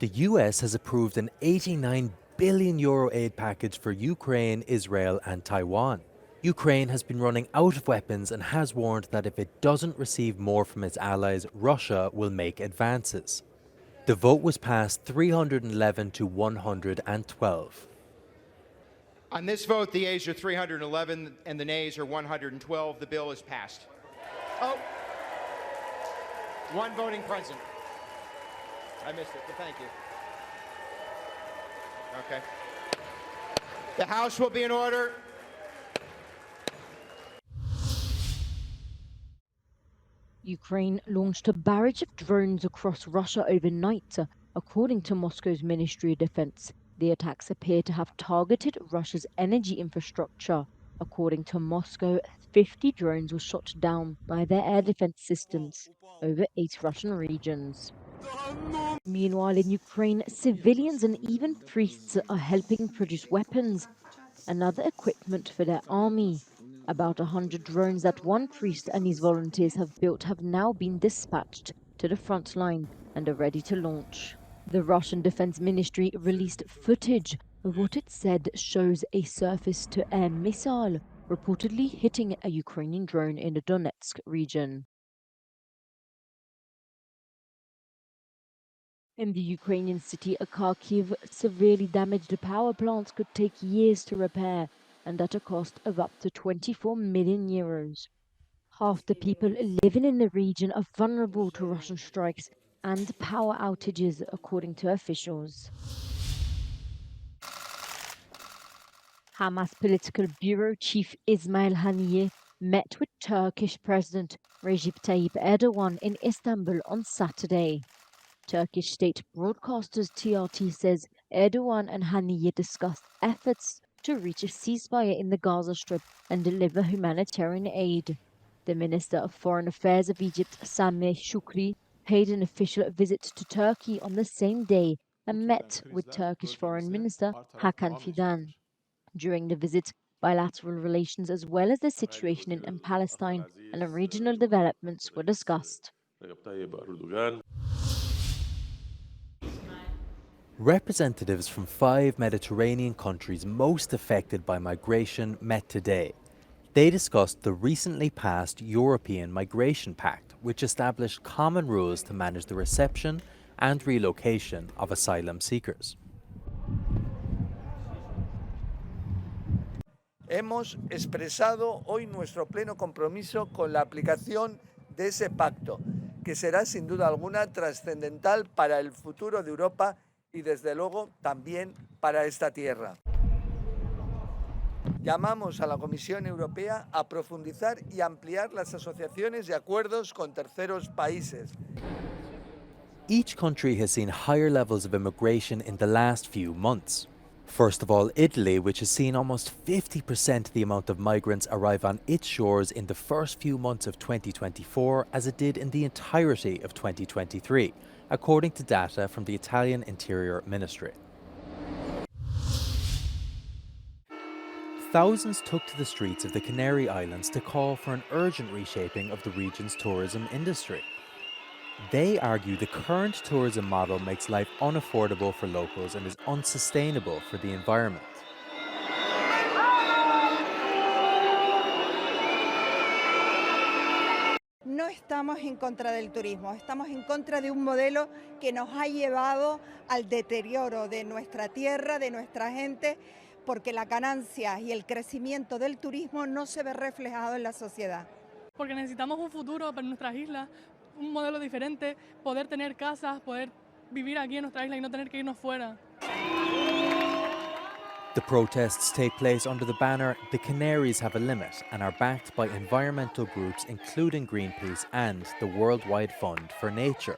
The US has approved an €89 billion aid package for Ukraine, Israel and Taiwan. Ukraine has been running out of weapons and has warned that if it doesn't receive more from its allies, Russia will make advances. The vote was passed 311 to 112. On this vote, the ayes are 311 and the nays are 112. The bill is passed. Oh, one voting present. I missed it, but thank you. Okay. The House will be in order. Ukraine launched a barrage of drones across Russia overnight, according to Moscow's Ministry of Defense. The attacks appear to have targeted Russia's energy infrastructure. According to Moscow, 50 drones were shot down by their air defense systems over 8 Russian regions. Meanwhile, in Ukraine, civilians and even priests are helping produce weapons and other equipment for their army. About 100 drones that one priest and his volunteers have built have now been dispatched to the front line and are ready to launch. The Russian Defense Ministry released footage of what it said shows a surface-to-air missile reportedly hitting a Ukrainian drone in the Donetsk region. In the Ukrainian city of Kharkiv, severely damaged power plants could take years to repair, and at a cost of up to 24 million euros. Half the people living in the region are vulnerable to Russian strikes and power outages, according to officials. Hamas political bureau chief Ismail Haniyeh met with Turkish President Recep Tayyip Erdogan in Istanbul on Saturday. Turkish state broadcasters TRT says Erdogan and Haniyeh discussed efforts to reach a ceasefire in the Gaza Strip and deliver humanitarian aid. The Minister of Foreign Affairs of Egypt, Sameh Shoukry, paid an official visit to Turkey on the same day and met with Turkish Foreign Minister Hakan Fidan. During the visit, bilateral relations as well as the situation in Palestine and regional developments were discussed. Representatives from 5 Mediterranean countries most affected by migration met today. They discussed the recently passed European Migration Pact, which established common rules to manage the reception and relocation of asylum seekers. Hemos expresado hoy nuestro pleno compromiso con la aplicación de ese pacto, que será sin duda alguna trascendental para el futuro de Europa y desde luego también para esta tierra. Llamamos a la Comisión Europea a profundizar y ampliar las asociaciones y acuerdos con terceros países. Each country has seen higher levels of immigration in the last few months. First of all, Italy, which has seen almost 50% the amount of migrants arrive on its shores in the first few months of 2024 as it did in the entirety of 2023, according to data from the Italian Interior Ministry. Thousands took to the streets of the Canary Islands to call for an urgent reshaping of the region's tourism industry. They argue the current tourism model makes life unaffordable for locals and is unsustainable for the environment. No estamos en contra del turismo, estamos en contra de un modelo que nos ha llevado al deterioro de nuestra tierra, de nuestra gente, porque la ganancia y el crecimiento del turismo no se ve reflejado en la sociedad. Porque necesitamos un futuro para nuestras islas, un modelo diferente, poder tener casas, poder vivir aquí en nuestra isla y no tener que irnos fuera. The protests take place under the banner "The Canaries Have a Limit" and are backed by environmental groups including Greenpeace and the Worldwide Fund for Nature.